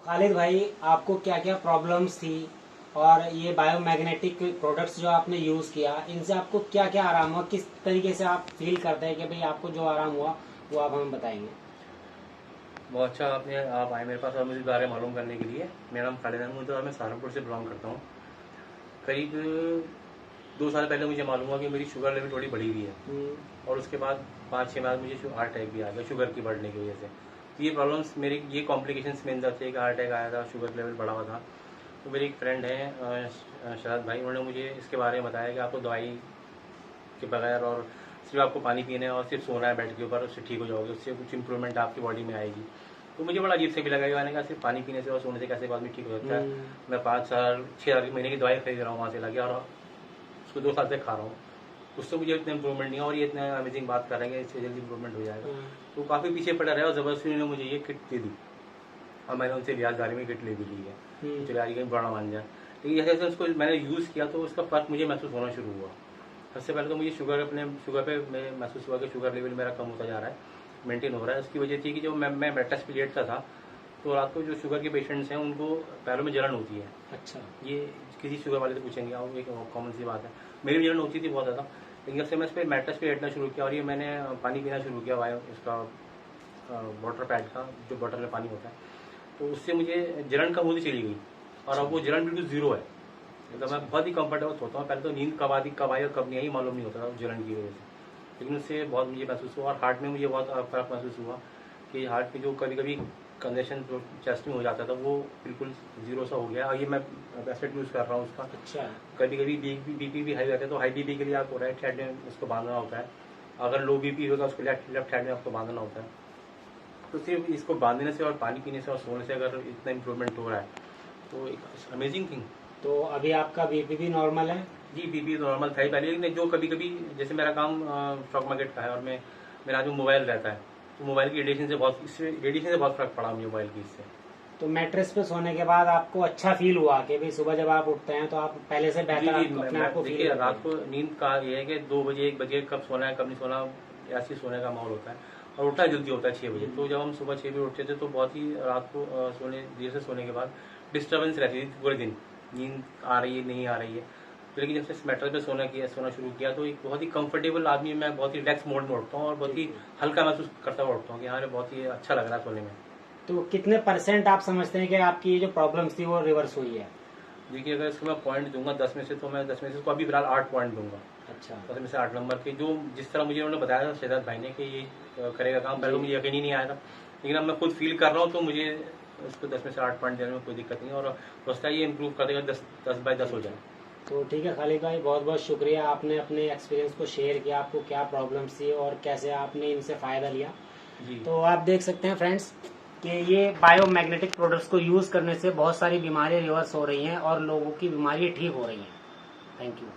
खालिद भाई, आपको क्या क्या प्रॉब्लम्स थी और ये बायोमैग्नेटिक प्रोडक्ट्स जो आपने यूज किया, इनसे आपको क्या क्या आराम हुआ, किस तरीके से आप फील करते हैं कि भाई आपको जो आराम हुआ वो आप हमें बताएंगे। बहुत अच्छा आप आए मेरे पास और मुझे इस बारे में मालूम करने के लिए। मेरा नाम खालिद अहमद है और मैं सहारनपुर से बिलोंग करता हूँ। करीब 2 साल पहले मुझे मालूम हुआ कि मेरी शुगर लेवल थोड़ी बढ़ी हुई है और उसके बाद 5-6 माह मुझे हार्ट अटैक भी आ गया शुगर की बढ़ने की वजह से। तो ये प्रॉब्लम्स मेरी ये कॉम्प्लिकेशंस मेरे अंदर थे कि हार्ट अटैक आया था, शुगर लेवल बढ़ा हुआ था। तो मेरे एक फ्रेंड हैं शरद भाई, उन्होंने मुझे इसके बारे में बताया कि आपको दवाई के बगैर और सिर्फ आपको पानी पीना है और सिर्फ सोना है बेड के ऊपर, उससे ठीक हो जाओगे, उससे कुछ इंप्रूवमेंट आपकी बॉडी में आएगी। तो मुझे बड़ा अजीब से भी लगा कि मैंने कहा सिर्फ पानी पीने से और सोने से कैसे आदमी ठीक हो सकता है। मैं 5 साल 6 महीने की दवाई खरीद रहा हूँ वहाँ से लगे और उसको 2 साल से खा रहा हूँ। उससे मुझे इतना इंप्रूवमेंट नहीं है और ये इतना अमेजिंग बात कर रहे हैं कि इससे जल्दी इंप्रूवमेंट हो जाएगा। तो काफ़ी पीछे पड़ा रहा और ज़बरदस्ती उन्होंने मुझे ये किट दे दी और मैंने उनसे ब्याजदारी में किट ले भी ली है। चलिए आज कहीं बड़ा मान जाए, लेकिन जैसे जैसे उसको मैंने यूज़ किया तो उसका फ़र्क मुझे महसूस होना शुरू हुआ। सबसे पहले तो मुझे शुगर पे मैं महसूस हुआ कि शुगर लेवल मेरा कम होता जा रहा है, मेंटेन हो रहा है। उसकी वजह थी कि जो मैं बेड रेस्ट पे लेटता था तो रात को जो शुगर के पेशेंट्स हैं उनको पैरों में जलन होती है। अच्छा। ये किसी शुगर वाले से पूछेंगे आप, एक कॉमन सी बात है। मेरी भी जलन होती थी बहुत ज़्यादा, लेकिन जब से मैं इस पर मैट्रेस पे लेटना शुरू किया और ये मैंने पानी पीना शुरू किया इसका वाटर पैड का, जो बॉटल में पानी होता है, तो उससे मुझे जलन कम होती चली गई और अब वो जलन बिल्कुल ज़ीरो है। मतलब मैं बहुत ही कंफर्टेबल सोता हूँ। पहले तो नींद कब आई और कब नहीं आई मालूम नहीं होता था जलन की वजह से, लेकिन उससे बहुत मुझे महसूस हुआ। और हार्ट में मुझे बहुत फर्क महसूस हुआ कि हार्ट में जो कभी कभी कंजेशन जो चेस्ट में हो जाता था वो बिल्कुल जीरो सा हो गया। और ये मैं ब्रेसलेट यूज़ कर रहा हूँ उसका। अच्छा। कभी कभी बीपी भी हाई रहता है तो हाई बीपी के लिए आपको राइट हैंड में उसको बांधना होता है, अगर लो बीपी होगा उसको लेफ्ट हैंड में आपको बांधना होता है। तो सिर्फ इसको बांधने से और पानी पीने से और सोने से अगर इतना इम्प्रूवमेंट हो रहा है तो एक अमेजिंग थिंग। तो अभी आपका बीपी भी नॉर्मल है? जी, बीपी नॉर्मल था ही पहले, लेकिन जो कभी कभी जैसे मेरा काम स्टॉक मार्केट का है और मेरा जो मोबाइल रहता है तो मोबाइल की रेडिएशन से बहुत फर्क पड़ा मुझे मोबाइल की इससे। तो मैट्रेस पे सोने के बाद आपको अच्छा फील हुआ कि भाई सुबह जब आप उठते हैं तो आप पहले से बेहतर अपने आप को फील देखिए, करते रात हैं? को नींद का ये है कि 2 बजे 1 बजे कब सोना है कब नहीं सोना, ऐसी सोने का माहौल होता है और उठना जल्दी होता है 6 बजे। तो जब हम सुबह 6 बजे उठते थे तो बहुत ही रात को देर से सोने के बाद डिस्टर्बेंस रहती थी पूरे दिन, नींद आ रही है नहीं आ रही है। लेकिन जब से मैट्रेस पे सोना शुरू किया तो एक बहुत ही कंफर्टेबल आदमी, मैं बहुत ही रिलैक्स मोड में उठता हूँ और बहुत ही हल्का महसूस करता हुआ उठता हूँ कि हाँ बहुत ही अच्छा लग रहा है सोने में। तो कितने % आप समझते हैं कि आपकी ये जो प्रॉब्लम्स थी वो रिवर्स हुई है? देखिए, अगर इसको मैं पॉइंट दूंगा 10 में से तो मैं 10 में से इसको अभी फिलहाल 8 पॉइंट दूंगा। अच्छा। 10 में से 8 नंबर के, जो जिस तरह मुझे उन्होंने बताया था शहजाद भाई ने कि ये करेगा काम, पहले तो मुझे यकीन ही नहीं आया था, लेकिन अब मैं खुद फील कर रहा हूँ तो मुझे उसको 10 में से 8 पॉइंट देने में कोई दिक्कत नहीं है और सोचता है ये इम्प्रूव कर देगा, 10/10 हो जाए। तो ठीक है खालिद भाई, बहुत बहुत शुक्रिया, आपने अपने एक्सपीरियंस को शेयर किया, आपको क्या प्रॉब्लम्स थी और कैसे आपने इनसे फ़ायदा लिया। जी, तो आप देख सकते हैं फ्रेंड्स कि ये बायोमैग्नेटिक प्रोडक्ट्स को यूज़ करने से बहुत सारी बीमारियां रिवर्स हो रही हैं और लोगों की बीमारियां ठीक हो रही हैं। Thank you.